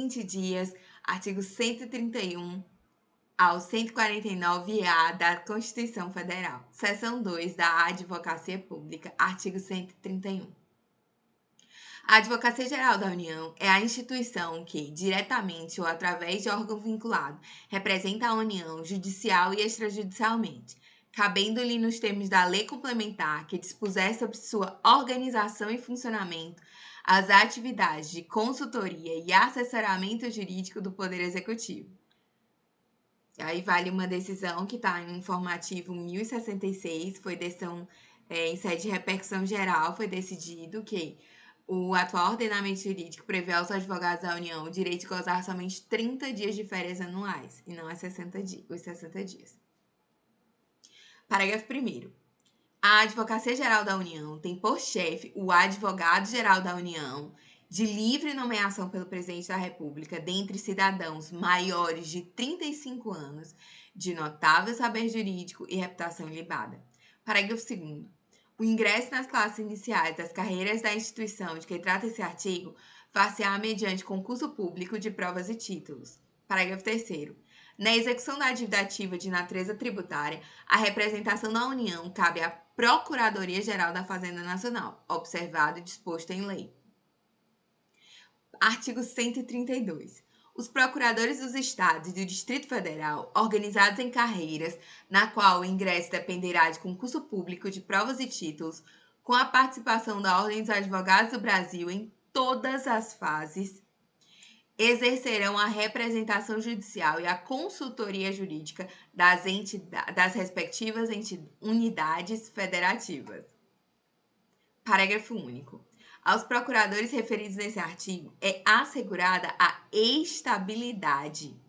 120 dias, artigo 131 ao 149-A da Constituição Federal. Seção 2 da Advocacia Pública, artigo 131. A Advocacia Geral da União é a instituição que, diretamente ou através de órgão vinculado, representa a União judicial e extrajudicialmente, cabendo-lhe nos termos da lei complementar que dispuser sobre sua organização e funcionamento as atividades de consultoria e assessoramento jurídico do Poder Executivo. Aí vale uma decisão que está em informativo 1066, foi decisão em sede de repercussão geral, foi decidido que o atual ordenamento jurídico prevê aos advogados da União o direito de gozar somente 30 dias de férias anuais, e não os 60 dias. Parágrafo 1º. A Advocacia Geral da União tem por chefe o Advogado-Geral da União, de livre nomeação pelo Presidente da República, dentre cidadãos maiores de 35 anos, de notável saber jurídico e reputação ilibada. Parágrafo 2º. O ingresso nas classes iniciais das carreiras da instituição de que trata esse artigo far-se-á mediante concurso público de provas e títulos. Parágrafo 3º. Na execução da dívida ativa de natureza tributária, a representação da União cabe à Procuradoria-Geral da Fazenda Nacional, observado e disposto em lei. Artigo 132. Os procuradores dos Estados e do Distrito Federal, organizados em carreiras, na qual o ingresso dependerá de concurso público de provas e títulos, com a participação da Ordem dos Advogados do Brasil em todas as fases, exercerão a representação judicial e a consultoria jurídica das respectivas unidades federativas. Parágrafo único. Aos procuradores referidos nesse artigo é assegurada a estabilidade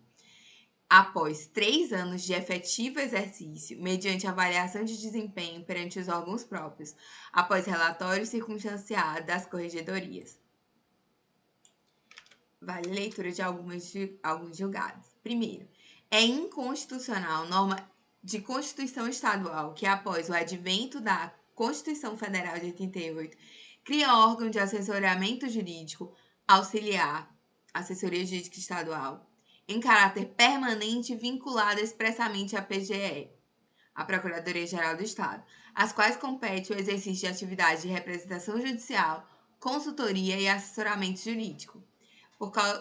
após 3 anos de efetivo exercício, mediante avaliação de desempenho perante os órgãos próprios, após relatório circunstanciado das corregedorias. Vale a leitura de alguns julgados. Primeiro, é inconstitucional norma de Constituição Estadual que, após o advento da Constituição Federal de 88, cria órgão de assessoramento jurídico auxiliar, Assessoria Jurídica Estadual, em caráter permanente vinculado expressamente à PGE, a Procuradoria-Geral do Estado, às quais compete o exercício de atividades de representação judicial, consultoria e assessoramento jurídico,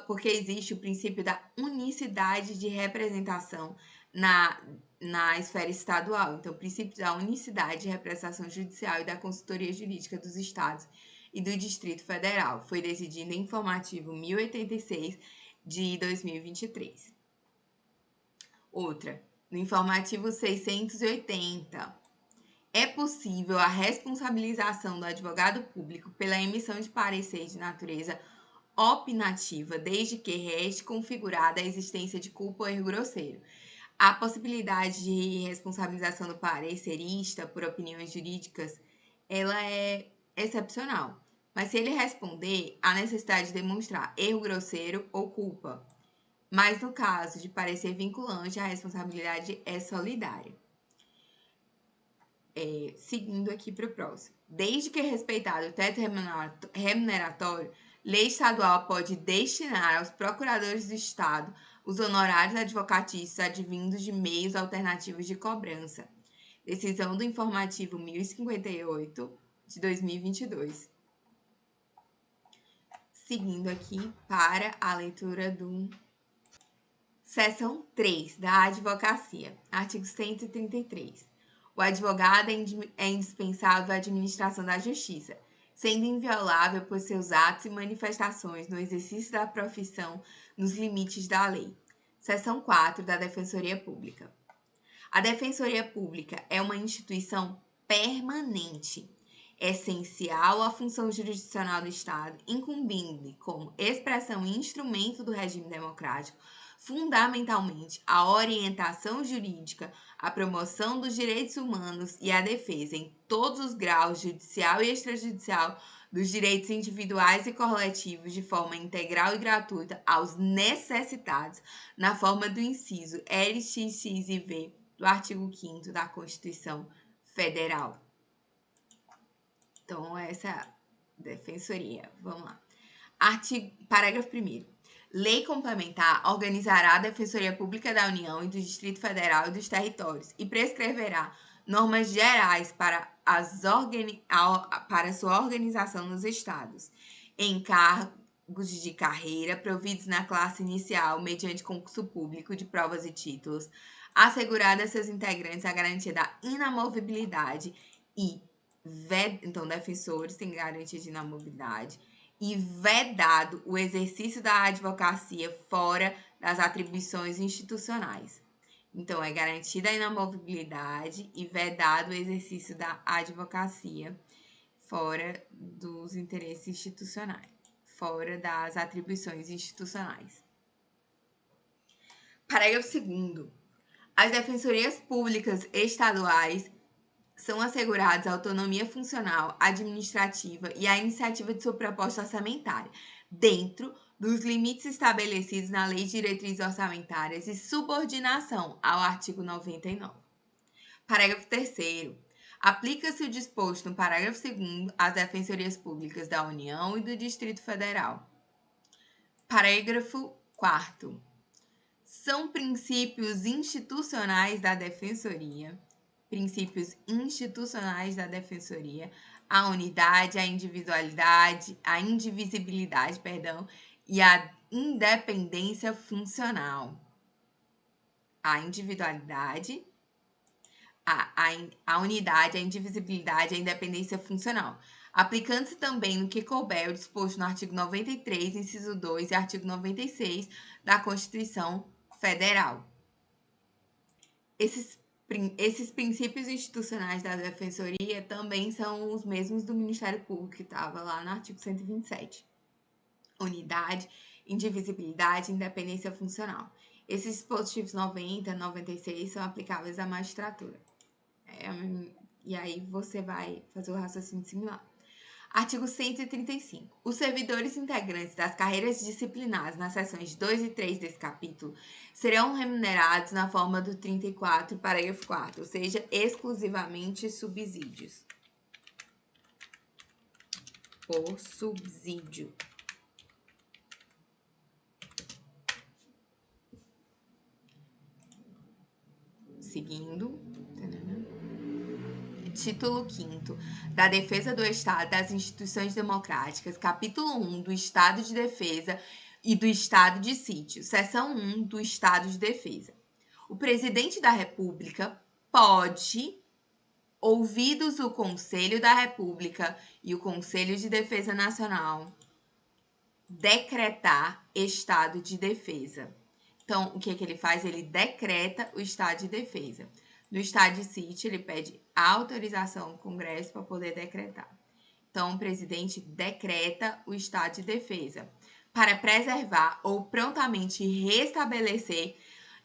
porque existe o princípio da unicidade de representação na esfera estadual. Então, o princípio da unicidade de representação judicial e da consultoria jurídica dos estados e do Distrito Federal foi decidido em informativo 1086 de 2023. Outra, no informativo 680, é possível a responsabilização do advogado público pela emissão de parecer de natureza opinativa, desde que reste configurada a existência de culpa ou erro grosseiro. A possibilidade de responsabilização do parecerista por opiniões jurídicas, ela é excepcional, mas se ele responder, há necessidade de demonstrar erro grosseiro ou culpa. Mas no caso de parecer vinculante, a responsabilidade é solidária. Seguindo aqui para o próximo. Desde que respeitado o teto remuneratório, lei estadual pode destinar aos procuradores do Estado os honorários advocatícios advindos de meios alternativos de cobrança. Decisão do informativo 1058 de 2022. Seguindo aqui para a leitura do Seção 3 da Advocacia, artigo 133. O advogado é indispensável à administração da justiça, sendo inviolável por seus atos e manifestações no exercício da profissão nos limites da lei. Seção 4 da Defensoria Pública. A Defensoria Pública é uma instituição permanente, essencial à função jurisdicional do Estado, incumbindo-lhe como expressão e instrumento do regime democrático, fundamentalmente a orientação jurídica, a promoção dos direitos humanos e a defesa em todos os graus, judicial e extrajudicial, dos direitos individuais e coletivos de forma integral e gratuita aos necessitados, na forma do inciso L, X, X e V do artigo 5º da Constituição Federal. Então, essa é a Defensoria. Vamos lá. Parágrafo 1º. Lei complementar organizará a Defensoria Pública da União e do Distrito Federal e dos territórios e prescreverá normas gerais para sua organização nos estados, em cargos de carreira providos na classe inicial mediante concurso público de provas e títulos, assegurada a seus integrantes a garantia da inamovibilidade e então, defensores têm garantia de inamovibilidade e vedado o exercício da advocacia fora das atribuições institucionais. Então, é garantida a inamovibilidade e vedado o exercício da advocacia fora dos interesses institucionais, fora das atribuições institucionais. Parágrafo 2º. As defensorias públicas estaduais são asseguradas a autonomia funcional, administrativa e a iniciativa de sua proposta orçamentária, dentro dos limites estabelecidos na Lei de Diretrizes Orçamentárias e subordinação ao artigo 99. Parágrafo 3º. Aplica-se o disposto no parágrafo 2º às defensorias públicas da União e do Distrito Federal. Parágrafo 4º. São princípios institucionais da Defensoria, a unidade, a individualidade, a indivisibilidade, e a independência funcional. A individualidade, a unidade, a indivisibilidade, a independência funcional. Aplicando-se também no que couber o disposto no artigo 93, inciso 2 e artigo 96 da Constituição Federal. Esses princípios institucionais da Defensoria também são os mesmos do Ministério Público, que estava lá no artigo 127. Unidade, indivisibilidade e independência funcional. Esses dispositivos 90 e 96 são aplicáveis à magistratura. E aí você vai fazer o raciocínio similar. Artigo 135. Os servidores integrantes das carreiras disciplinares nas seções 2 e 3 desse capítulo serão remunerados na forma do 34, parágrafo 4º, ou seja, exclusivamente subsídios. Por subsídio. Seguindo. Título 5º da Defesa do Estado das Instituições Democráticas, capítulo 1 do Estado de Defesa e do Estado de Sítio, seção 1 do Estado de Defesa. O Presidente da República pode, ouvidos o Conselho da República e o Conselho de Defesa Nacional, decretar estado de defesa. Então, o que ele faz? Ele decreta o estado de defesa. No estado de sítio, ele pede autorização ao Congresso para poder decretar. Então, o presidente decreta o estado de defesa para preservar ou prontamente restabelecer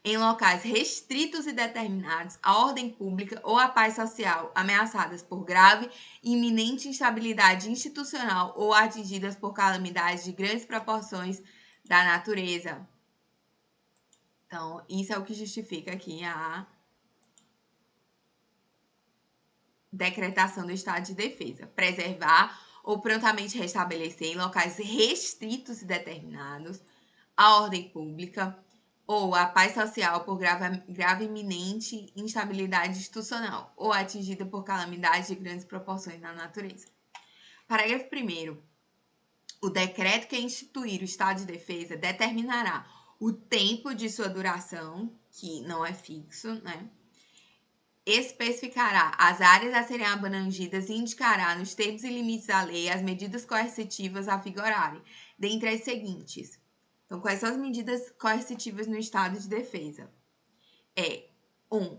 em locais restritos e determinados a ordem pública ou a paz social ameaçadas por grave e iminente instabilidade institucional ou atingidas por calamidades de grandes proporções da natureza. Então, isso é o que justifica aqui a decretação do estado de defesa. Preservar ou prontamente restabelecer em locais restritos e determinados a ordem pública ou a paz social por grave iminente instabilidade institucional ou atingida por calamidade de grandes proporções na natureza. Parágrafo 1º. O decreto que instituir o estado de defesa determinará o tempo de sua duração, que não é fixo, né? Especificará as áreas a serem abrangidas e indicará nos termos e limites da lei as medidas coercitivas a vigorarem, dentre as seguintes. Então, quais são as medidas coercitivas no estado de defesa? 1.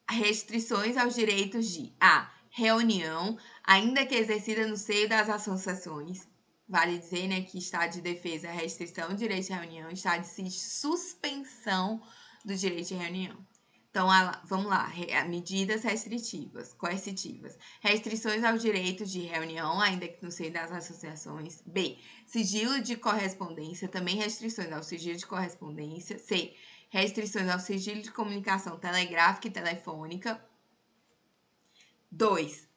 Restrições aos direitos de a. Reunião, ainda que exercida no seio das associações. Vale dizer, né, que estado de defesa é restrição do direito de reunião, estado de sítio, suspensão do direito de reunião. Então, vamos lá, medidas restritivas, coercitivas. Restrições aos direitos de reunião, ainda que no seio das associações. B. Sigilo de correspondência, também restrições ao sigilo de correspondência. C. Restrições ao sigilo de comunicação telegráfica e telefônica. 2.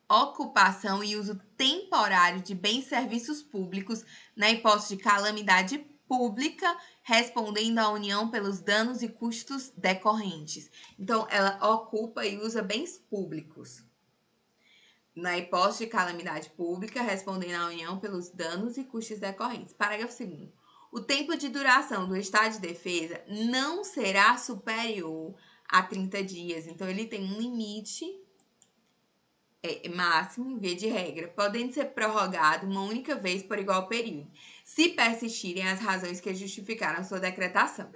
ocupação e uso temporário de bens e serviços públicos na hipótese de calamidade pública, respondendo à União pelos danos e custos decorrentes. Então, ela ocupa e usa bens públicos na hipótese de calamidade pública, respondendo à União pelos danos e custos decorrentes. Parágrafo 2º. O tempo de duração do estado de defesa não será superior a 30 dias. Então, ele tem um limite máximo, via de regra, podendo ser prorrogado uma única vez por igual período, se persistirem as razões que justificaram sua decretação.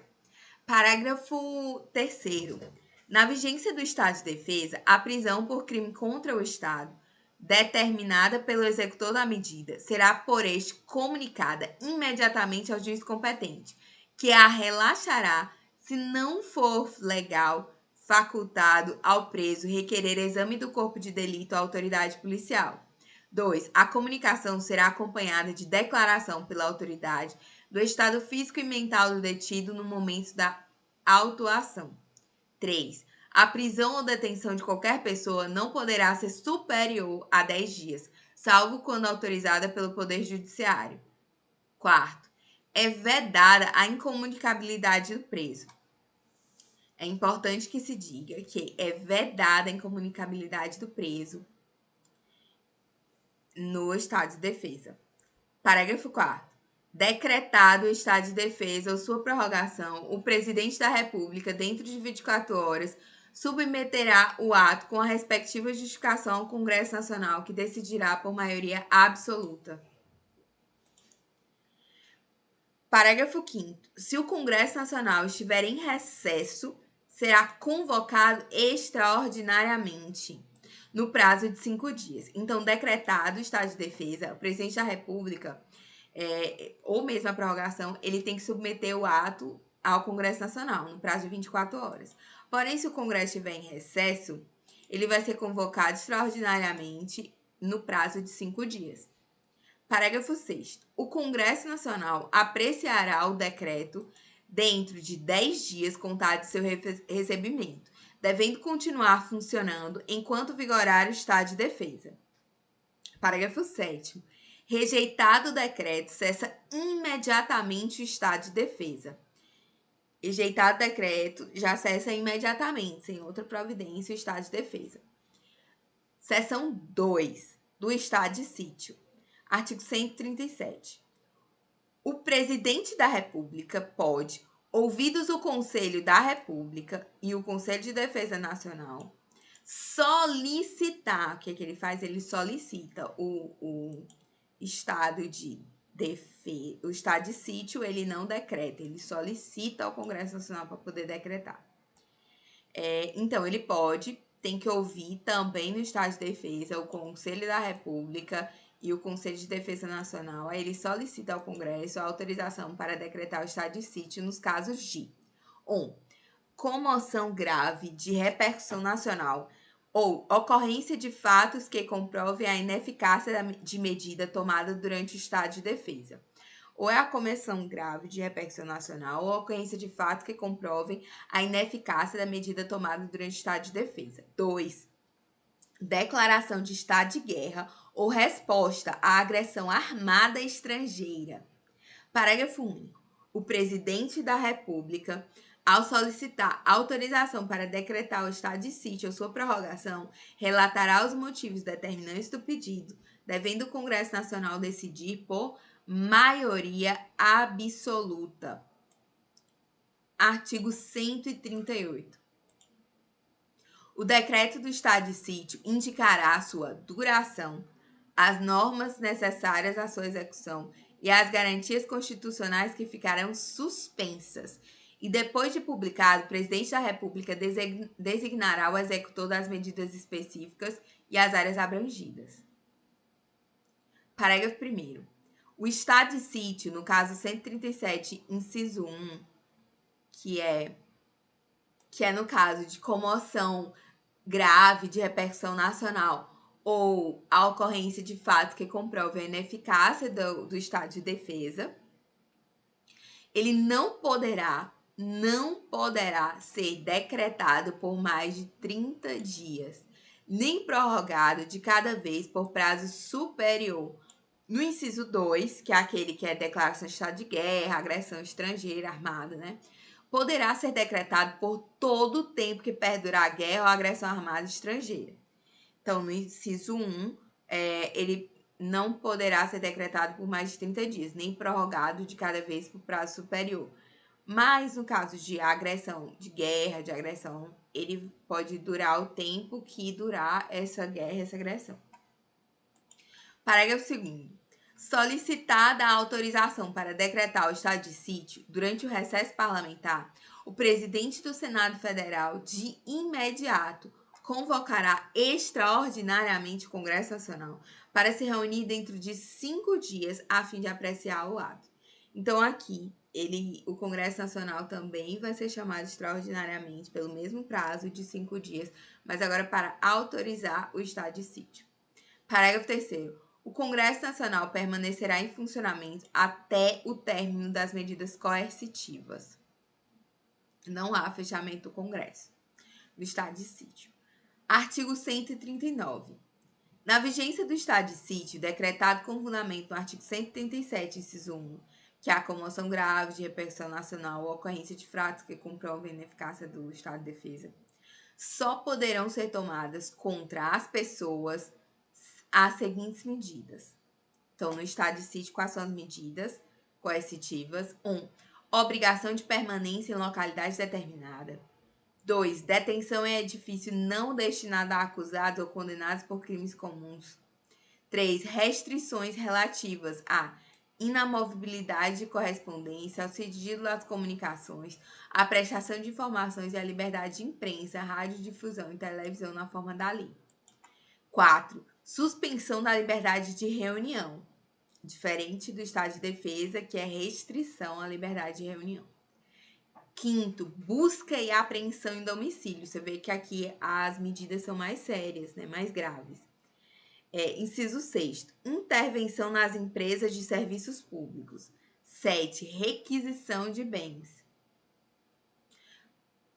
Parágrafo 3º. Na vigência do estado de defesa, a prisão por crime contra o Estado, determinada pelo executor da medida, será por este comunicada imediatamente ao juiz competente, que a relaxará se não for legal facultado ao preso requerer exame do corpo de delito à autoridade policial. 2. A comunicação será acompanhada de declaração pela autoridade do estado físico e mental do detido no momento da autuação. 3. A prisão ou detenção de qualquer pessoa não poderá ser superior a 10 dias, salvo quando autorizada pelo Poder Judiciário. 4. É vedada a incomunicabilidade do preso. É importante que se diga que é vedada a incomunicabilidade do preso no estado de defesa. Parágrafo 4º. Decretado o estado de defesa ou sua prorrogação, o presidente da República, dentro de 24 horas, submeterá o ato com a respectiva justificação ao Congresso Nacional, que decidirá por maioria absoluta. Parágrafo 5º. Se o Congresso Nacional estiver em recesso, será convocado extraordinariamente no prazo de 5 dias. Então, decretado o estado de defesa, o presidente da República, ou mesmo a prorrogação, ele tem que submeter o ato ao Congresso Nacional no prazo de 24 horas. Porém, se o Congresso estiver em recesso, ele vai ser convocado extraordinariamente no prazo de 5 dias. Parágrafo 6º. O Congresso Nacional apreciará o decreto dentro de 10 dias contados de seu recebimento, devendo continuar funcionando enquanto vigorar o estado de defesa. Parágrafo 7º. Rejeitado o decreto, cessa imediatamente o estado de defesa. Rejeitado o decreto, já cessa imediatamente, sem outra providência, o estado de defesa. Seção 2 do estado de sítio. Artigo 137. O presidente da República pode, ouvidos o Conselho da República e o Conselho de Defesa Nacional, solicitar. O que é que ele faz? Ele solicita o estado de defesa, o estado de sítio, ele não decreta, ele solicita ao Congresso Nacional para poder decretar. Então, ele pode, tem que ouvir também no estado de defesa o Conselho da República e o Conselho de Defesa Nacional. Aí ele solicita ao Congresso a autorização para decretar o estado de sítio nos casos de 1. Comoção grave de repercussão nacional ou ocorrência de fatos que comprovem a ineficácia de medida tomada durante o estado de defesa. Ou é a comoção grave de repercussão nacional ou ocorrência de fatos que comprovem a ineficácia da medida tomada durante o estado de defesa. 2. Declaração de estado de guerra ou resposta à agressão armada estrangeira. Parágrafo único. O presidente da República, ao solicitar autorização para decretar o estado de sítio ou sua prorrogação, relatará os motivos determinantes do pedido, devendo o Congresso Nacional decidir por maioria absoluta. Artigo 138. O decreto do estado de sítio indicará a sua duração, as normas necessárias à sua execução e as garantias constitucionais que ficarão suspensas. E depois de publicado, o presidente da República designará o executor das medidas específicas e as áreas abrangidas. Parágrafo 1º. O estado de sítio, no caso 137, inciso 1, que é no caso de comoção grave de repercussão nacional ou a ocorrência de fatos que comprovem a ineficácia do estado de defesa, ele não poderá ser decretado por mais de 30 dias, nem prorrogado de cada vez por prazo superior. No inciso 2, que é aquele que é declaração de estado de guerra, agressão estrangeira, armada, né? Poderá ser decretado por todo o tempo que perdurar a guerra ou agressão armada estrangeira. Então, no inciso 1, ele não poderá ser decretado por mais de 30 dias, nem prorrogado de cada vez por prazo superior. Mas, no caso de agressão, de guerra, de agressão, ele pode durar o tempo que durar essa guerra, essa agressão. Parágrafo 2º. Solicitada a autorização para decretar o estado de sítio durante o recesso parlamentar, o presidente do Senado Federal, de imediato, convocará extraordinariamente o Congresso Nacional para se reunir dentro de 5 dias a fim de apreciar o ato. Então, aqui, o Congresso Nacional também vai ser chamado extraordinariamente pelo mesmo prazo de 5 dias, mas agora para autorizar o estado de sítio. Parágrafo 3º. O Congresso Nacional permanecerá em funcionamento até o término das medidas coercitivas. Não há fechamento do Congresso, do estado de sítio. Artigo 139. Na vigência do estado de sítio, decretado com fundamento no artigo 137, inciso 1, que há comoção grave de repercussão nacional ou ocorrência de fatos que comprovem a ineficácia do estado de defesa, só poderão ser tomadas contra as pessoas as seguintes medidas. Então, no estado de sítio, quais são as medidas coercitivas? 1. Obrigação de permanência em localidade determinada. 2. Detenção em edifício não destinado a acusados ou condenados por crimes comuns. 3. Restrições relativas à inamovibilidade de correspondência, ao sigilo das comunicações, à prestação de informações e à liberdade de imprensa, radiodifusão e televisão na forma da lei. 4. Suspensão da liberdade de reunião, diferente do estado de defesa, que é restrição à liberdade de reunião. 5. Busca e apreensão em domicílio. Você vê que aqui as medidas são mais sérias, né? Mais graves. Inciso 6. Intervenção nas empresas de serviços públicos. 7. Requisição de bens.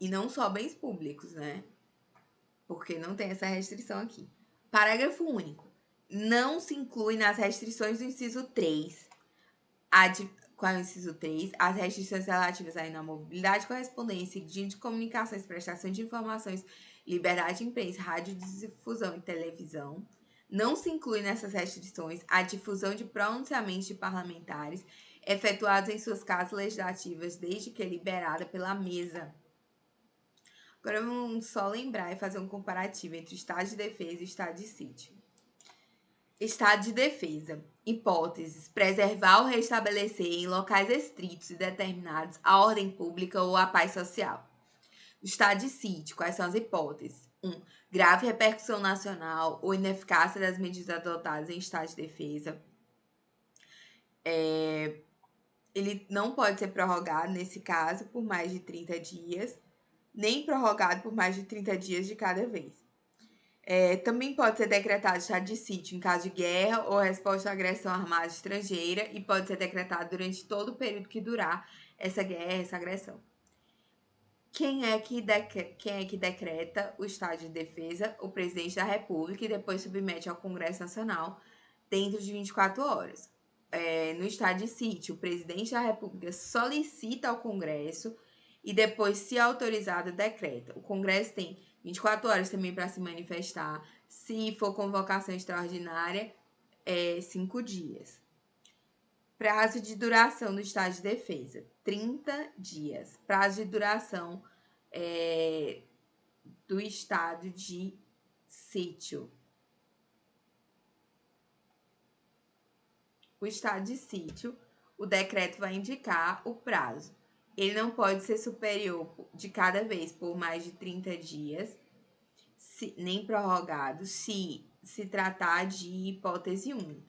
E não só bens públicos, né? Porque não tem essa restrição aqui. Parágrafo único. Não se inclui nas restrições do inciso 3, qual é o inciso 3? As restrições relativas à inamovibilidade, correspondência, sigilo de comunicações, prestação de informações, liberdade de imprensa, radiodifusão e televisão. Não se inclui nessas restrições a difusão de pronunciamentos de parlamentares efetuados em suas casas legislativas, desde que liberada pela mesa. Agora vamos só lembrar e fazer um comparativo entre o estado de defesa e o estado de sítio. Estado de defesa. Hipóteses: preservar ou restabelecer em locais estritos e determinados a ordem pública ou a paz social. Estado de sítio. Quais são as hipóteses? 1. Grave repercussão nacional ou ineficácia das medidas adotadas em estado de defesa. Ele não pode ser prorrogado, nesse caso, por mais de 30 dias, nem prorrogado por mais de 30 dias de cada vez. Também pode ser decretado estado de sítio em caso de guerra ou resposta à agressão armada estrangeira e pode ser decretado durante todo o período que durar essa guerra, essa agressão. Quem é que decreta o estado de defesa? O presidente da República, e depois submete ao Congresso Nacional dentro de 24 horas. No estado de sítio, o presidente da República solicita ao Congresso e depois, se autorizado, decreta. O Congresso tem 24 horas também para se manifestar. Se for convocação extraordinária, 5 dias. Prazo de duração do estado de defesa, 30 dias. Prazo de duração do estado de sítio. O estado de sítio, o decreto vai indicar o prazo. Ele não pode ser superior de cada vez por mais de 30 dias, nem prorrogado, se tratar de hipótese 1,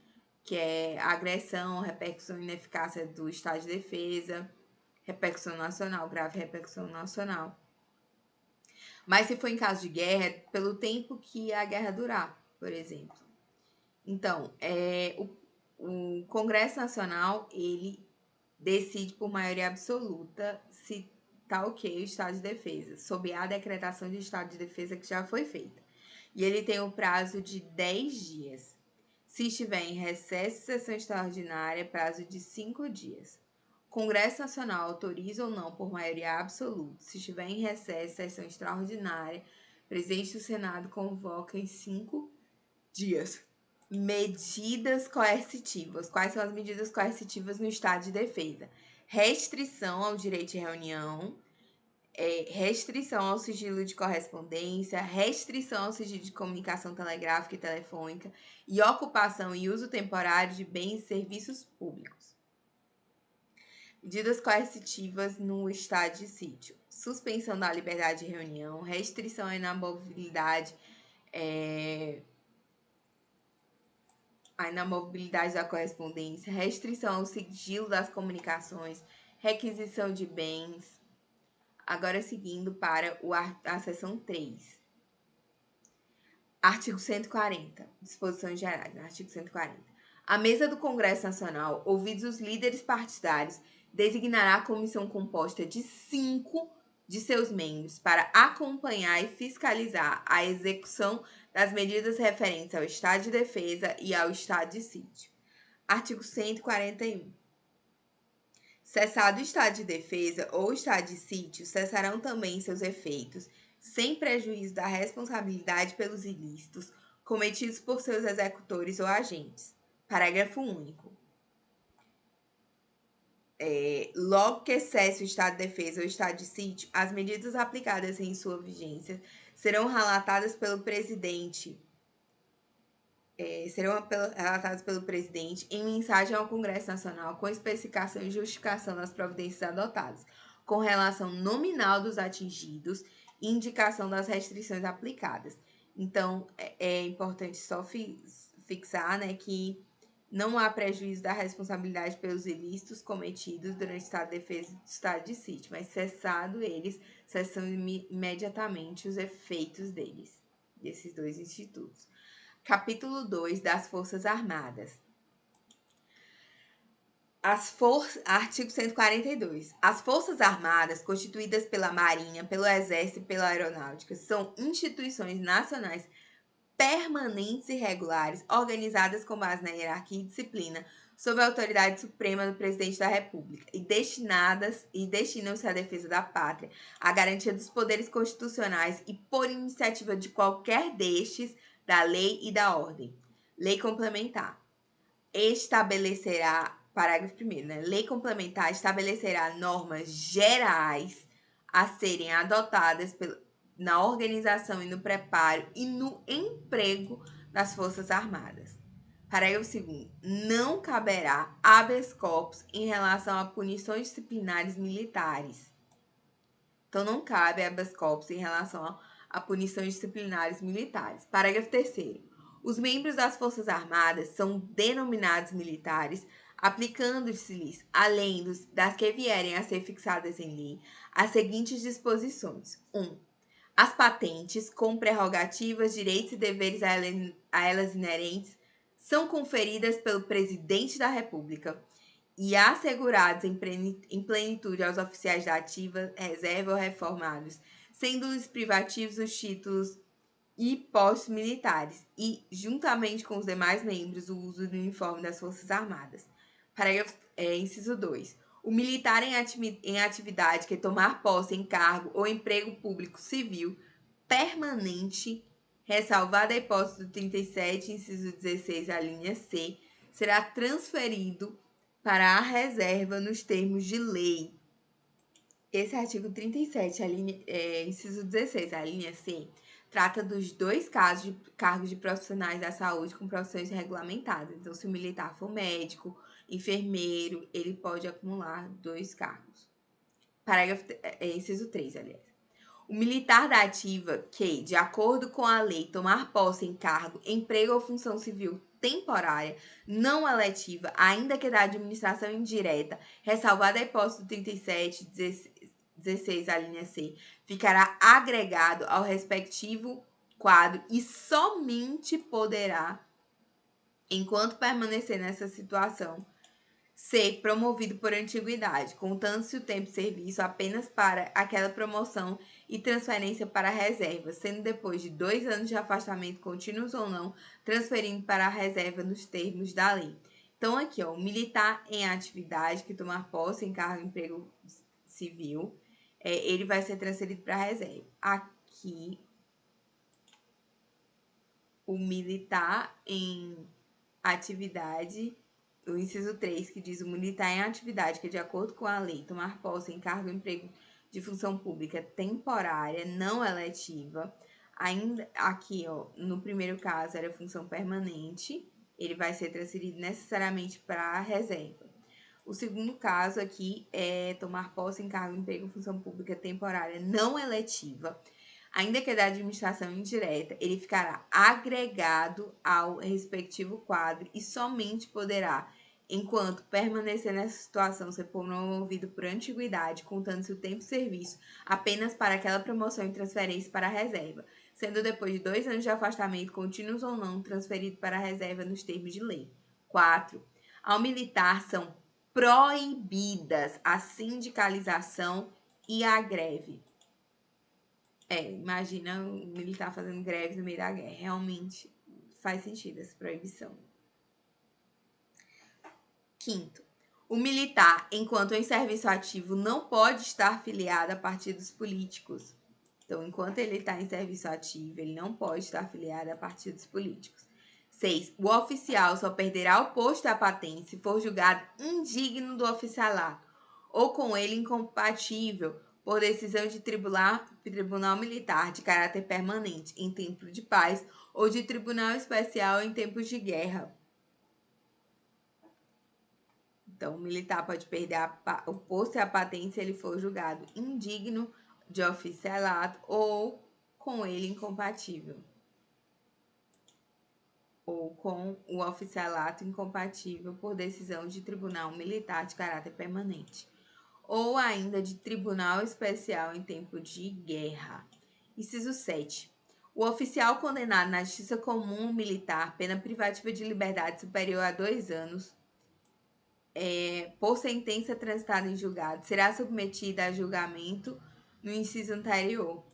que é agressão, repercussão e ineficácia do estado de defesa, repercussão nacional, grave repercussão nacional. Mas se for em caso de guerra, pelo tempo que a guerra durar, por exemplo. Então, o Congresso Nacional, ele decide por maioria absoluta se tá ok o estado de defesa, sob a decretação de estado de defesa que já foi feita. e ele tem o prazo de 10 dias. Se estiver em recesso, sessão extraordinária, prazo de 5 dias. Congresso Nacional autoriza ou não por maioria absoluta. Se estiver em recesso, sessão extraordinária, presidente do Senado convoca em 5 dias. Medidas coercitivas. Quais são as medidas coercitivas no estado de defesa? Restrição ao direito de reunião, restrição ao sigilo de correspondência, restrição ao sigilo de comunicação telegráfica e telefônica e ocupação e uso temporário de bens e serviços públicos. Medidas coercitivas no estado de sítio. Suspensão da liberdade de reunião, restrição à inamovibilidade, a inamovibilidade da correspondência, restrição ao sigilo das comunicações, requisição de bens. Agora, seguindo para a seção 3. Artigo 140. Disposições gerais. Artigo 140. A mesa do Congresso Nacional, ouvidos os líderes partidários, designará a comissão composta de 5 de seus membros para acompanhar e fiscalizar a execução das medidas referentes ao estado de defesa e ao estado de sítio. Artigo 141. Cessado o estado de defesa ou estado de sítio, cessarão também seus efeitos, sem prejuízo da responsabilidade pelos ilícitos cometidos por seus executores ou agentes. Parágrafo único. Logo que cesse o estado de defesa ou estado de sítio, as medidas aplicadas em sua vigência serão relatadas pelo presidente em mensagem ao Congresso Nacional com especificação e justificação das providências adotadas, com relação nominal dos atingidos e indicação das restrições aplicadas. Então, é importante só fixar, né, que não há prejuízo da responsabilidade pelos ilícitos cometidos durante o estado de defesa e estado de sítio, mas cessado eles, cessam imediatamente os efeitos desses dois institutos. Capítulo 2 das Forças Armadas. Artigo 142. As Forças Armadas, constituídas pela Marinha, pelo Exército e pela Aeronáutica, são instituições nacionais permanentes e regulares, organizadas com base na hierarquia e disciplina, sob a autoridade suprema do Presidente da República, e destinam-se à defesa da pátria, à garantia dos poderes constitucionais e, por iniciativa de qualquer destes, da lei e da ordem. Lei complementar estabelecerá, parágrafo 1º, né? Lei complementar estabelecerá normas gerais a serem adotadas na organização e no preparo e no emprego das Forças Armadas. Parágrafo 2º. Não caberá habeas corpus em relação a punições disciplinares militares. Então, não cabe habeas corpus em relação a punições disciplinares militares. Parágrafo 3º. Os membros das Forças Armadas são denominados militares, aplicando-se-lhes, além das que vierem a ser fixadas em lei, as seguintes disposições. 1. As patentes, com prerrogativas, direitos e deveres a elas inerentes, são conferidas pelo Presidente da República e assegurados em plenitude aos oficiais da ativa, reserva ou reformados, sendo-lhes privativos os títulos e postos militares e, juntamente com os demais membros, o uso do uniforme das Forças Armadas. Parágrafo, inciso 2. O militar em atividade que tomar posse em cargo ou emprego público civil permanente, ressalvada a hipótese do 37, inciso 16, a linha C, será transferido para a reserva nos termos de lei. Esse artigo 37, inciso 16, a linha C, trata dos dois casos de cargos de profissionais da saúde com profissões regulamentadas. Então, se o militar for médico, enfermeiro, ele pode acumular 2 cargos. Parágrafo, inciso 3, aliás. O militar da ativa que, de acordo com a lei, tomar posse em cargo, emprego ou função civil temporária, não eletiva, ainda que da administração indireta, ressalvada a hipótese do 37, 16, a linha C, ficará agregado ao respectivo quadro e somente poderá, enquanto permanecer nessa situação, C. Promovido por antiguidade, contando-se o tempo de serviço apenas para aquela promoção e transferência para a reserva, sendo depois de 2 anos de afastamento contínuos ou não, transferindo para a reserva nos termos da lei. Então, aqui, ó, o militar em atividade que tomar posse em cargo de emprego civil, ele vai ser transferido para a reserva. Aqui, o militar em atividade, o inciso 3, que diz o militar em atividade, que de acordo com a lei, tomar posse em cargo ou emprego de função pública temporária, não eletiva, ainda aqui, ó, no primeiro caso era função permanente, ele vai ser transferido necessariamente para a reserva. O segundo caso aqui é tomar posse em cargo, emprego, função pública temporária não eletiva. Ainda que da administração indireta, ele ficará agregado ao respectivo quadro e somente poderá, enquanto permanecer nessa situação, ser promovido por antiguidade, contando-se o tempo de serviço apenas para aquela promoção e transferência para a reserva, sendo depois de 2 anos de afastamento, contínuos ou não, transferido para a reserva nos termos de lei. 4. Ao militar são proibidas a sindicalização e a greve. Imagina o militar fazendo greve no meio da guerra. Realmente faz sentido essa proibição. 5º, o militar, enquanto em serviço ativo, não pode estar filiado a partidos políticos. Então, enquanto ele está em serviço ativo, ele não pode estar filiado a partidos políticos. 6. O oficial só perderá o posto e a patente se for julgado indigno do oficialato ou com ele incompatível por decisão de tribunal militar de caráter permanente em tempo de paz ou de tribunal especial em tempos de guerra. Então, o militar pode perder o posto e a patente se ele for julgado indigno de oficialato ou com ele incompatível. Ou com o oficialato incompatível por decisão de tribunal militar de caráter permanente, ou ainda de tribunal especial em tempo de guerra. Inciso 7. O oficial condenado na justiça comum militar, pena privativa de liberdade superior a 2 anos, por sentença transitada em julgado, será submetido a julgamento no inciso anterior,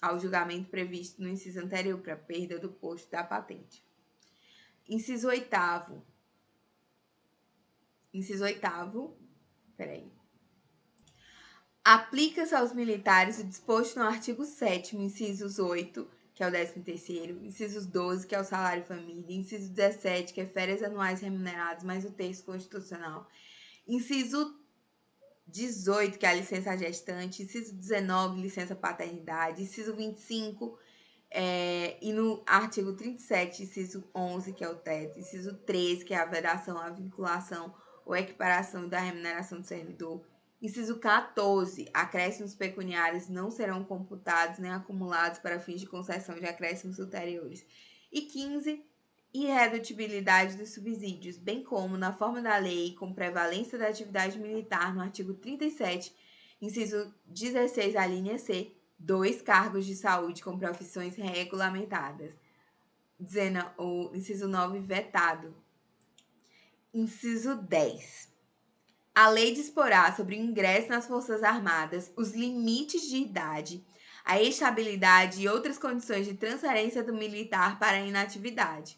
ao julgamento previsto no inciso anterior para perda do posto da patente. Inciso 8º. Aplica-se aos militares o disposto no artigo 7º, incisos 8, que é o 13º, incisos 12, que é o salário família, inciso 17, que é férias anuais remuneradas, mais o texto constitucional, inciso 18, que é a licença gestante, inciso 19, licença paternidade, inciso 25, e no artigo 37, inciso 11, que é o teto, inciso 13, que é a vedação, a vinculação ou equiparação da remuneração do servidor, inciso 14, acréscimos pecuniários não serão computados nem acumulados para fins de concessão de acréscimos ulteriores, e 15, irredutibilidade dos subsídios, bem como na forma da lei, com prevalência da atividade militar, no artigo 37, inciso 16, a linha C, 2 cargos de saúde com profissões regulamentadas. Dizendo o inciso 9, vetado. Inciso 10. A lei disporá sobre o ingresso nas Forças Armadas, os limites de idade, a estabilidade e outras condições de transferência do militar para a inatividade,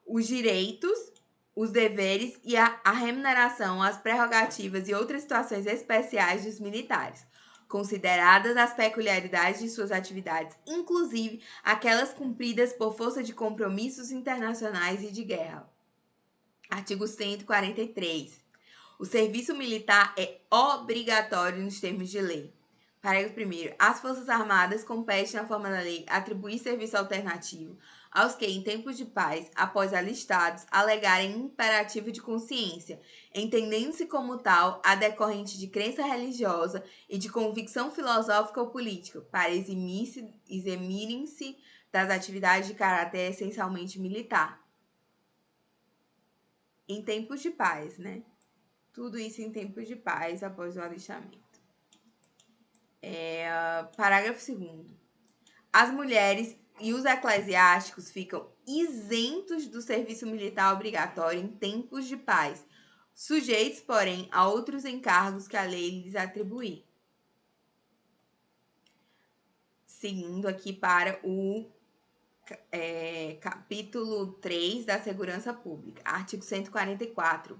os direitos, os deveres e a remuneração, as prerrogativas e outras situações especiais dos militares, consideradas as peculiaridades de suas atividades, inclusive aquelas cumpridas por força de compromissos internacionais e de guerra. Artigo 143. O serviço militar é obrigatório nos termos de lei. Parágrafo 1º. As Forças Armadas competem na forma da lei atribuir serviço alternativo aos que, em tempos de paz, após alistados, alegarem imperativo de consciência, entendendo-se como tal a decorrente de crença religiosa e de convicção filosófica ou política, para eximirem-se das atividades de caráter essencialmente militar. Em tempos de paz, né? Tudo isso em tempos de paz após o alistamento. Parágrafo 2º. As mulheres e os eclesiásticos ficam isentos do serviço militar obrigatório em tempos de paz, sujeitos, porém, a outros encargos que a lei lhes atribuir. Seguindo aqui para o capítulo 3 da Segurança Pública, artigo 144.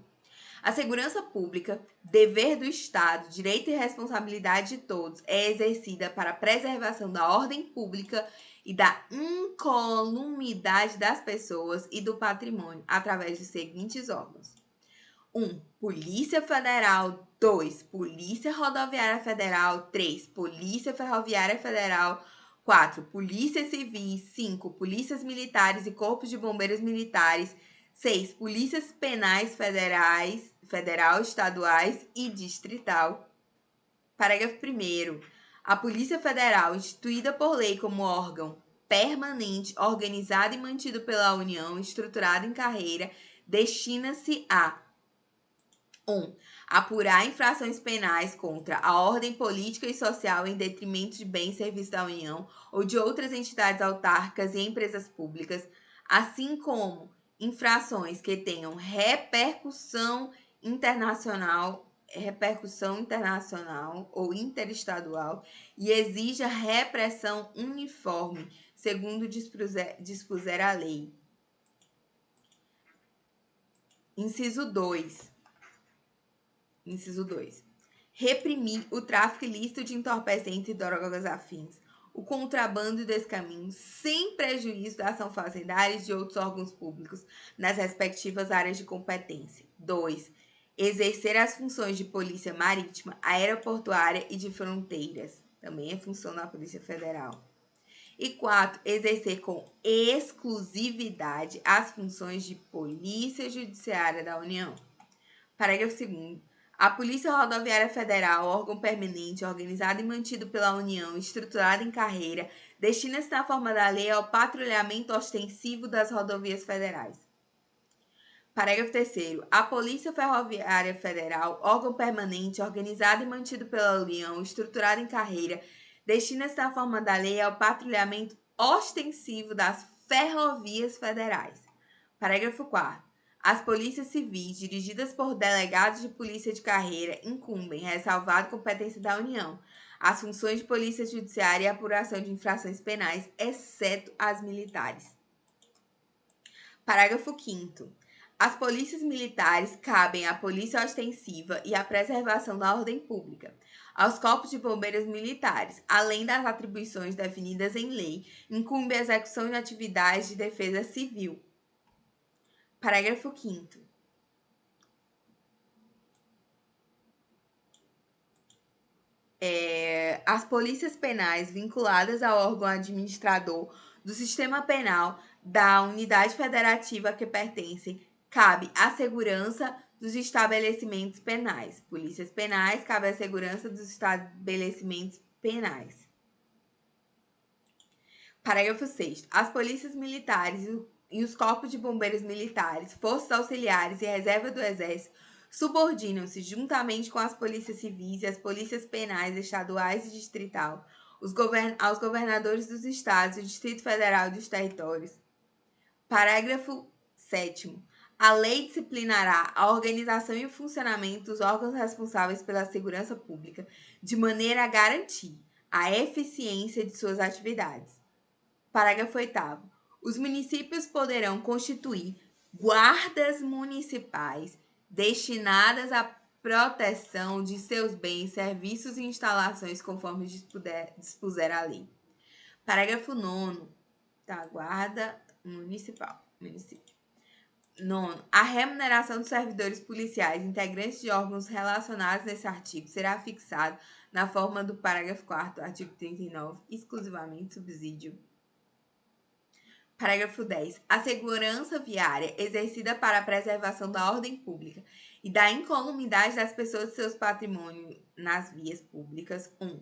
A segurança pública, dever do Estado, direito e responsabilidade de todos, é exercida para a preservação da ordem pública e da incolumidade das pessoas e do patrimônio, através dos seguintes órgãos. 1. Polícia Federal. 2. Polícia Rodoviária Federal. 3. Polícia Ferroviária Federal. 4. Polícias Civis. 5. Polícias Militares e Corpos de Bombeiros Militares. 6. Polícias Penais Federal, Estaduais e Distrital. Parágrafo 1º. A Polícia Federal, instituída por lei como órgão permanente, organizado e mantido pela União, estruturado em carreira, destina-se a 1. Apurar infrações penais contra a ordem política e social em detrimento de bens e serviços da União ou de outras entidades autárquicas e empresas públicas, assim como infrações que tenham repercussão internacional ou interestadual e exija repressão uniforme, segundo dispuser a lei. Inciso 2. Reprimir o tráfico ilícito de entorpecentes e drogas afins, o contrabando e descaminho, sem prejuízo da ação fazendária e de outros órgãos públicos nas respectivas áreas de competência. 2. Exercer as funções de polícia marítima, aeroportuária e de fronteiras. Também é função da Polícia Federal. E 4. Exercer com exclusividade as funções de Polícia Judiciária da União. Parágrafo 2º. A Polícia Rodoviária Federal, órgão permanente, organizado e mantido pela União, estruturado em carreira, destina-se na forma da lei ao patrulhamento ostensivo das rodovias federais. Parágrafo 3º. A Polícia Ferroviária Federal, órgão permanente, organizado e mantido pela União, estruturado em carreira, destina-se na forma da lei ao patrulhamento ostensivo das ferrovias federais. Parágrafo 4º. As polícias civis, dirigidas por delegados de polícia de carreira, incumbem, ressalvado competência da União, as funções de polícia judiciária e apuração de infrações penais, exceto as militares. Parágrafo 5º. As polícias militares cabem à polícia ostensiva e à preservação da ordem pública, aos corpos de bombeiros militares, além das atribuições definidas em lei, incumbe a execução de atividades de defesa civil. Parágrafo 5º. As polícias penais vinculadas ao órgão administrador do sistema penal da unidade federativa a que pertencem, cabe a segurança dos estabelecimentos penais. Polícias penais, cabe a segurança dos estabelecimentos penais. Parágrafo 6º. As polícias militares e os corpos de bombeiros militares, forças auxiliares e reserva do Exército subordinam-se, juntamente com as polícias civis e as polícias penais estaduais e distrital, aos governadores dos estados, do Distrito Federal e dos territórios. Parágrafo 7º. A lei disciplinará a organização e o funcionamento dos órgãos responsáveis pela segurança pública, de maneira a garantir a eficiência de suas atividades. Parágrafo 8º. Os municípios poderão constituir guardas municipais destinadas à proteção de seus bens, serviços e instalações, conforme dispuser a lei. Parágrafo 9º. Da Guarda Municipal. 9º. A remuneração dos servidores policiais integrantes de órgãos relacionados nesse artigo será fixada na forma do parágrafo 4º do artigo 39, exclusivamente subsídio. Parágrafo 10. A segurança viária exercida para a preservação da ordem pública e da incolumidade das pessoas e seus patrimônios nas vias públicas. 1.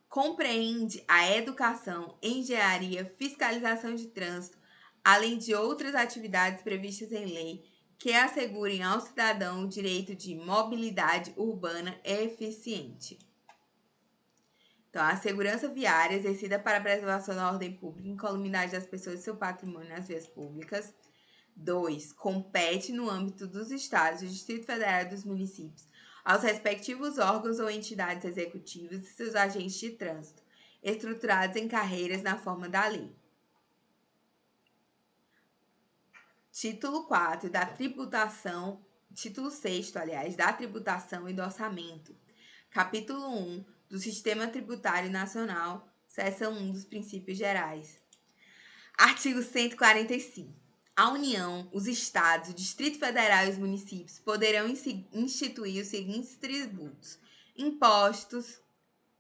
Compreende a educação, engenharia, fiscalização de trânsito, além de outras atividades previstas em lei que assegurem ao cidadão o direito de mobilidade urbana eficiente. Então, a segurança viária exercida para a preservação da ordem pública e incolumidade das pessoas e seu patrimônio nas vias públicas. 2. Compete no âmbito dos estados, do Distrito Federal e dos municípios, aos respectivos órgãos ou entidades executivas e seus agentes de trânsito, estruturados em carreiras na forma da lei. Título 4 da tributação, título 6º, aliás, da tributação e do orçamento. Capítulo 1 do Sistema Tributário Nacional, seção 1 dos princípios gerais. Artigo 145. A União, os Estados, o Distrito Federal e os municípios poderão instituir os seguintes tributos: impostos,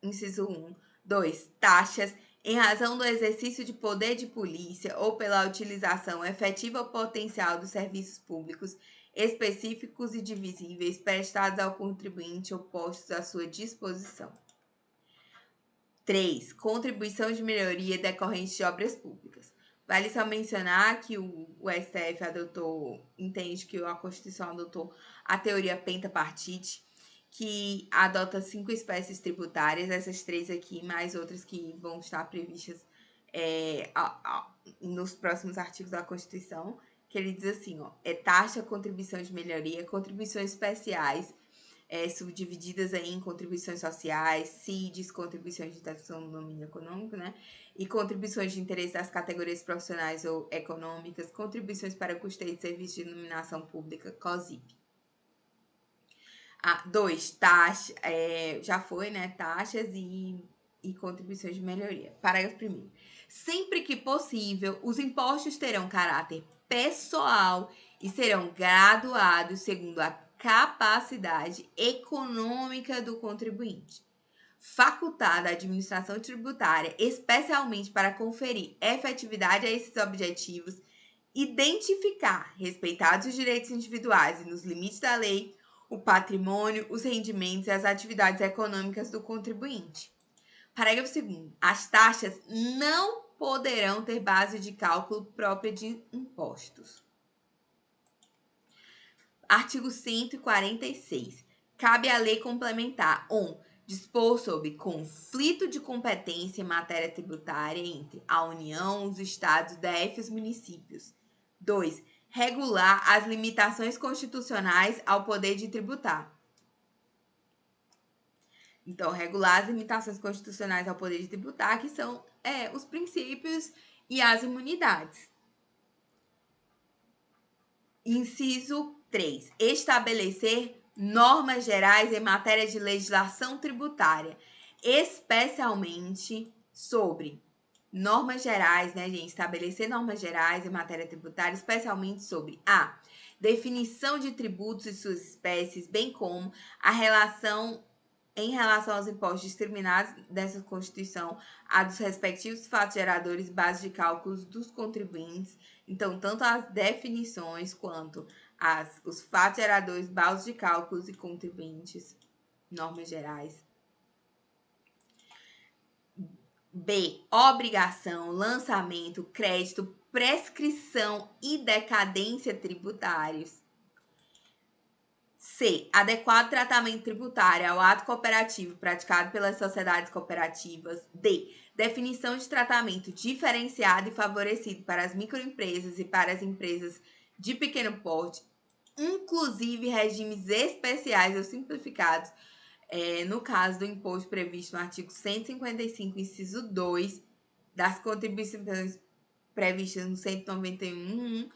inciso 1, 2, taxas, em razão do exercício de poder de polícia ou pela utilização efetiva ou potencial dos serviços públicos específicos e divisíveis prestados ao contribuinte ou postos à sua disposição. 3. Contribuição de melhoria decorrente de obras públicas. Vale só mencionar que o STF entende que a Constituição adotou a teoria pentapartite, que adota 5 espécies tributárias, essas 3 aqui, mais outras que vão estar previstas nos próximos artigos da Constituição, que ele diz assim, taxa, contribuição de melhoria, contribuições especiais, subdivididas aí em contribuições sociais, CIDs, contribuições de taxação do domínio econômico, né? E contribuições de interesse das categorias profissionais ou econômicas, contribuições para custeio de serviços de iluminação pública, COSIP. 2. Taxa, já foi, né? Taxas e contribuições de melhoria. Parágrafo 1º. Sempre que possível, os impostos terão caráter pessoal e serão graduados segundo a capacidade econômica do contribuinte. Facultada a administração tributária, especialmente para conferir efetividade a esses objetivos, identificar, respeitados os direitos individuais e nos limites da lei, o patrimônio, os rendimentos e as atividades econômicas do contribuinte. Parágrafo 2º. As taxas não poderão ter base de cálculo própria de impostos. Artigo 146. Cabe à lei complementar 1. Dispor sobre conflito de competência em matéria tributária entre a União, os Estados, o DF e os municípios. 2. Regular as limitações constitucionais ao poder de tributar. Então, regular as limitações constitucionais ao poder de tributar, que são os princípios e as imunidades. Inciso 3. Estabelecer normas gerais em matéria de legislação tributária, especialmente sobre normas gerais, né, gente? Estabelecer normas gerais em matéria tributária, especialmente sobre a definição de tributos e suas espécies, bem como em relação aos impostos discriminados dessa Constituição, a dos respectivos fatos geradores e bases de cálculos dos contribuintes. Então, tanto as definições quanto os fatos geradores, bases de cálculos e contribuintes, normas gerais. B. Obrigação, lançamento, crédito, prescrição e decadência tributários. C. Adequado tratamento tributário ao ato cooperativo praticado pelas sociedades cooperativas. D. Definição de tratamento diferenciado e favorecido para as microempresas e para as empresas de pequeno porte, inclusive regimes especiais ou simplificados, no caso do imposto previsto no artigo 155, inciso 2, das contribuições previstas no 191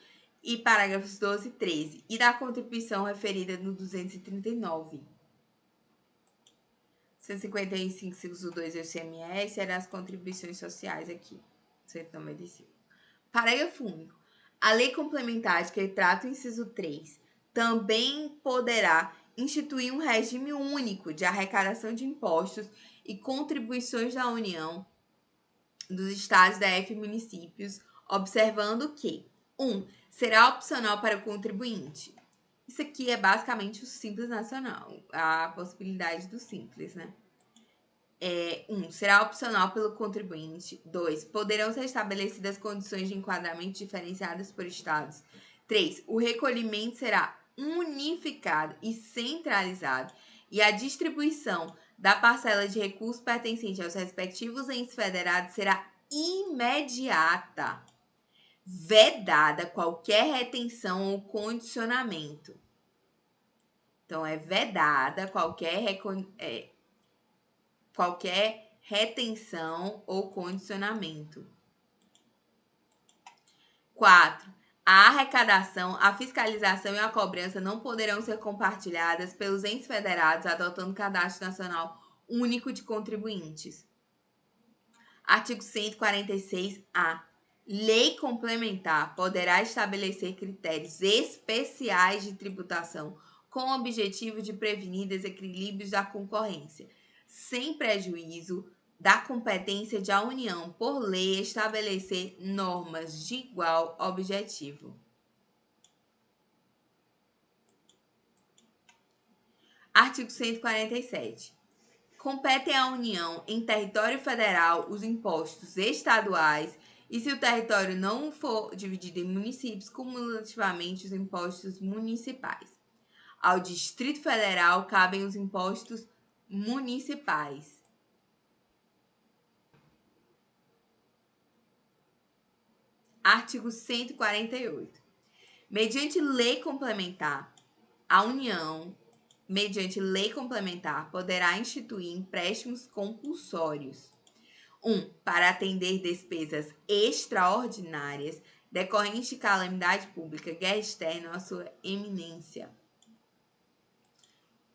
e parágrafos 12 e 13, e da contribuição referida no 239. 155, inciso 2 do ICMS, eram as contribuições sociais aqui, 195. Parágrafo único. A lei complementar de que trata o inciso 3 também poderá instituir um regime único de arrecadação de impostos e contribuições da União, dos Estados, DF e municípios, observando que 1. Será opcional para o contribuinte. Isso aqui é basicamente o Simples Nacional, a possibilidade do Simples, né? 1. Será opcional pelo contribuinte. 2. Poderão ser estabelecidas condições de enquadramento diferenciadas por estados. 3. O recolhimento será unificado e centralizado e a distribuição da parcela de recursos pertencente aos respectivos entes federados será imediata, vedada qualquer retenção ou condicionamento. Então, é vedada qualquer retenção ou condicionamento. 4. A arrecadação, a fiscalização e a cobrança não poderão ser compartilhadas pelos entes federados adotando cadastro nacional único de contribuintes. Artigo 146-A. Lei complementar poderá estabelecer critérios especiais de tributação com o objetivo de prevenir desequilíbrios da concorrência, sem prejuízo da competência da União por lei estabelecer normas de igual objetivo. Artigo 147. Competem à União em território federal os impostos estaduais e, se o território não for dividido em municípios, cumulativamente os impostos municipais. Ao Distrito Federal cabem os impostos municipais. Artigo 148. Mediante lei complementar, a União, mediante lei complementar, poderá instituir empréstimos compulsórios. 1. Para atender despesas extraordinárias decorrentes de calamidade pública, guerra externa ou a sua eminência.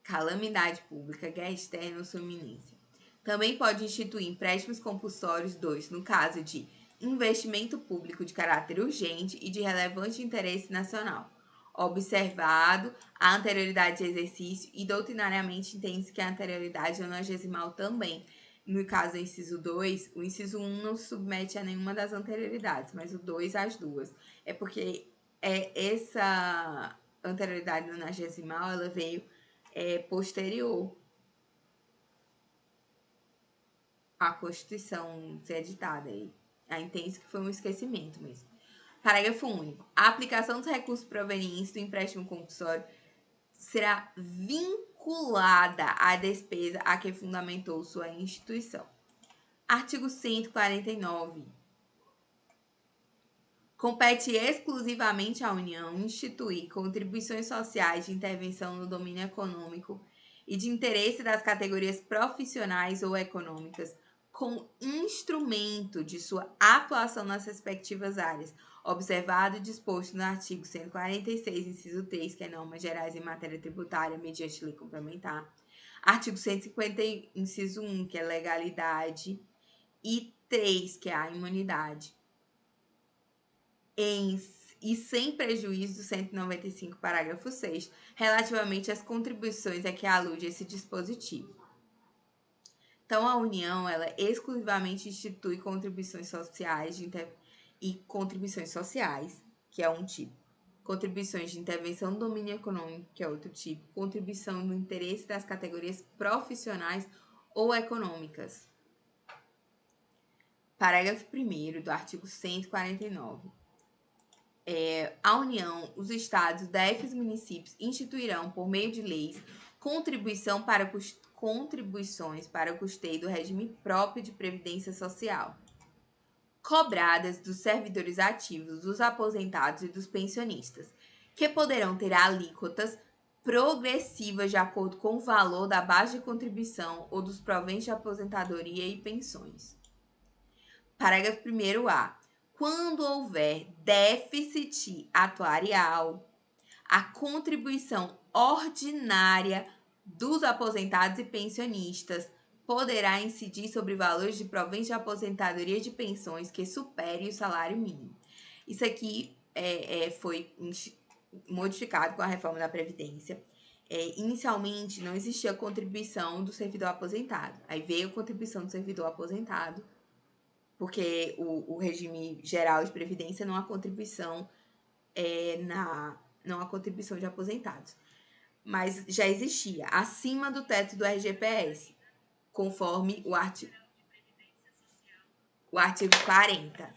Calamidade pública, guerra externa ou sua eminência. Também pode instituir empréstimos compulsórios 2, no caso de investimento público de caráter urgente e de relevante interesse nacional, observado a anterioridade de exercício e doutrinariamente entende-se que a anterioridade é nonagesimal também. No caso do inciso 2, o inciso 1 não se submete a nenhuma das anterioridades, mas o 2 às duas. É porque essa anterioridade nonagesimal ela veio posterior à Constituição ser editada. A entende que foi um esquecimento mesmo. Parágrafo único. A aplicação dos recursos provenientes do empréstimo compulsório será vinculada à despesa a que fundamentou sua instituição. Artigo 149. Compete exclusivamente à União instituir contribuições sociais de intervenção no domínio econômico e de interesse das categorias profissionais ou econômicas com instrumento de sua atuação nas respectivas áreas, observado e disposto no artigo 146, inciso 3, que é normas gerais em matéria tributária mediante lei complementar. Artigo 150, inciso 1, que é legalidade, e 3, que é a imunidade. E sem prejuízo do 195, parágrafo 6, relativamente às contribuições a que alude esse dispositivo. Então, a União, ela exclusivamente institui contribuições sociais e contribuições sociais, que é um tipo. Contribuições de intervenção no domínio econômico, que é outro tipo. Contribuição no interesse das categorias profissionais ou econômicas. Parágrafo 1º do artigo 149. A União, os estados, DF e os municípios instituirão, por meio de leis, contribuições para o custeio do regime próprio de previdência social, cobradas dos servidores ativos, dos aposentados e dos pensionistas, que poderão ter alíquotas progressivas de acordo com o valor da base de contribuição ou dos proventos de aposentadoria e pensões. Parágrafo 1º-A. Quando houver déficit atuarial, a contribuição ordinária dos aposentados e pensionistas poderá incidir sobre valores de proventos de aposentadoria e de pensões que superem o salário mínimo. Isso aqui foi modificado com a reforma da Previdência. Inicialmente, não existia contribuição do servidor aposentado. Aí veio a contribuição do servidor aposentado, porque o regime geral de previdência não há contribuição não há contribuição de aposentados. Mas já existia acima do teto do RGPS, conforme o artigo 40.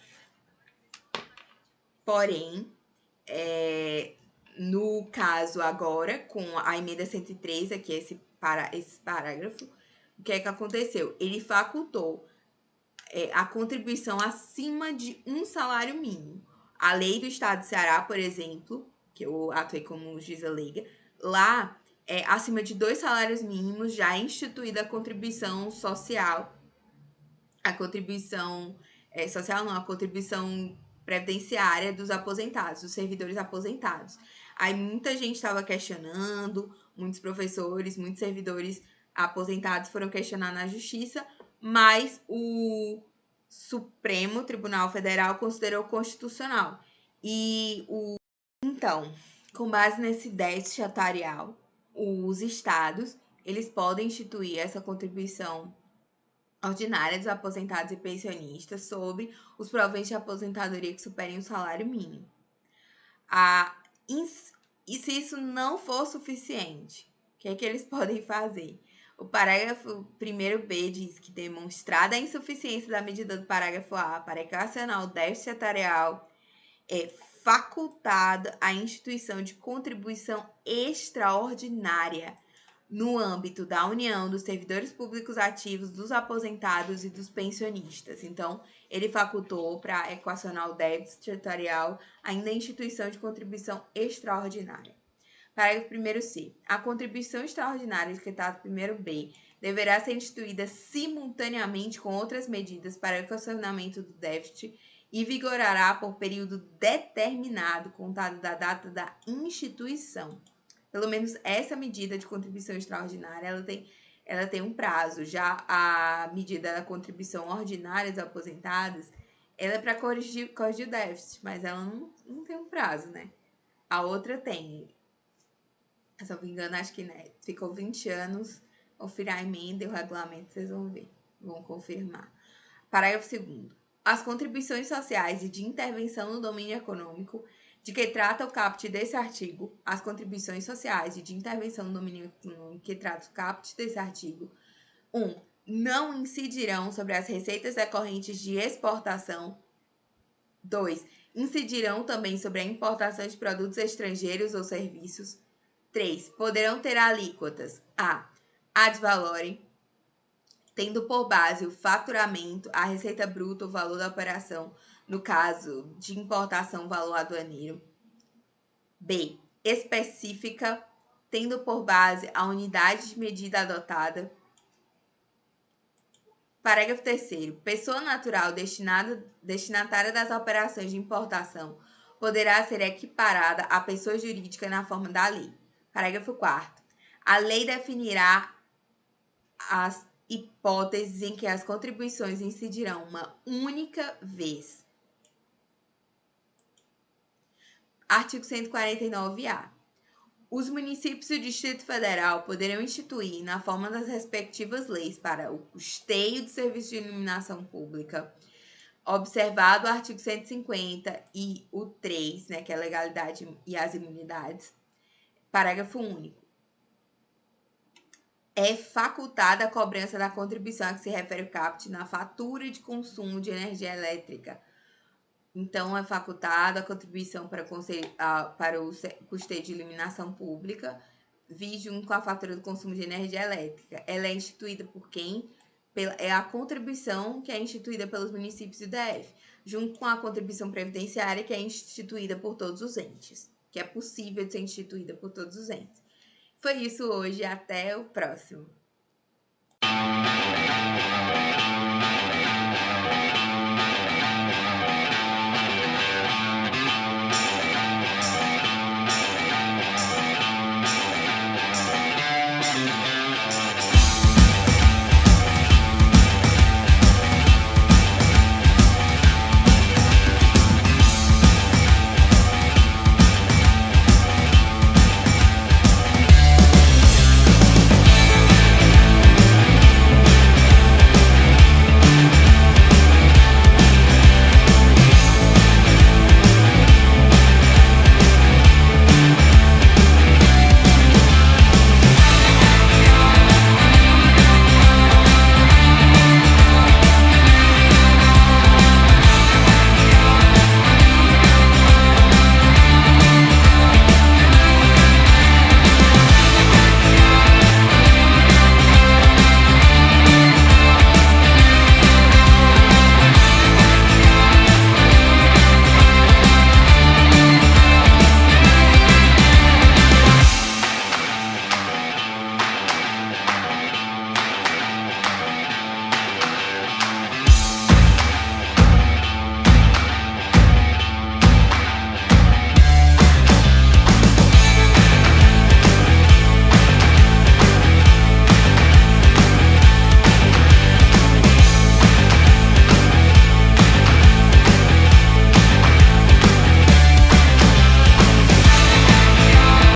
Porém, no caso agora, com a emenda 103, aqui esse parágrafo, o que é que aconteceu? Ele facultou a contribuição acima de um salário mínimo. A lei do estado de Ceará, por exemplo, que eu atuei como juíza leiga, lá, acima de 2 salários mínimos, já é instituída a contribuição social. A contribuição social não, a contribuição previdenciária dos aposentados, dos servidores aposentados. Aí muita gente estava questionando, muitos professores, muitos servidores aposentados foram questionar na justiça, mas o Supremo Tribunal Federal considerou constitucional. Então, com base nesse déficit atuarial, os estados, eles podem instituir essa contribuição ordinária dos aposentados e pensionistas sobre os proventos de aposentadoria que superem o salário mínimo. E se isso não for suficiente, o que é que eles podem fazer? O parágrafo 1º-B diz que, demonstrada a insuficiência da medida do parágrafo A para equacionar o déficit atuarial, é facultada a instituição de contribuição extraordinária no âmbito da União dos servidores públicos ativos, dos aposentados e dos pensionistas. Então, ele facultou para equacionar o déficit atuarial ainda a instituição de contribuição extraordinária. Parágrafo 1º-C. A contribuição extraordinária, decretado 1º-B, deverá ser instituída simultaneamente com outras medidas para o equacionamento do déficit e vigorará por período determinado, contado da data da instituição. Pelo menos essa medida de contribuição extraordinária, ela tem um prazo. Já a medida da contribuição ordinária dos aposentados, ela é para corrigir o déficit, mas ela não tem um prazo, né? A outra tem. Se eu não me engano, acho que ficou 20 anos. Confirar a emenda e o regulamento, vocês vão ver. Vão confirmar. Parágrafo 2º. As contribuições sociais e de intervenção no domínio econômico de que trata o caput desse artigo, as contribuições sociais e de intervenção no domínio econômico que trata o caput desse artigo, 1. Não incidirão sobre as receitas decorrentes de exportação. 2. Incidirão também sobre a importação de produtos estrangeiros ou serviços. 3. Poderão ter alíquotas a ad valorem, tendo por base o faturamento, a receita bruta, o valor da operação, no caso de importação, valor aduaneiro. B. Específica, tendo por base a unidade de medida adotada. Parágrafo 3º. Pessoa natural destinatária das operações de importação poderá ser equiparada à pessoa jurídica na forma da lei. Parágrafo 4º. A lei definirá as hipóteses em que as contribuições incidirão uma única vez. Artigo 149-A. Os municípios e o Distrito Federal poderão instituir, na forma das respectivas leis para o custeio do serviço de iluminação pública, observado o artigo 150 e o 3, né, que é a legalidade e as imunidades, parágrafo único. É facultada a cobrança da contribuição a que se refere o caput na fatura de consumo de energia elétrica. Então, é facultada a contribuição para o custeio de iluminação pública, junto com a fatura do consumo de energia elétrica. Ela é instituída por quem? É a contribuição que é instituída pelos municípios e DF, junto com a contribuição previdenciária, que é instituída por todos os entes, que é possível de ser instituída por todos os entes. Foi isso hoje, até o próximo.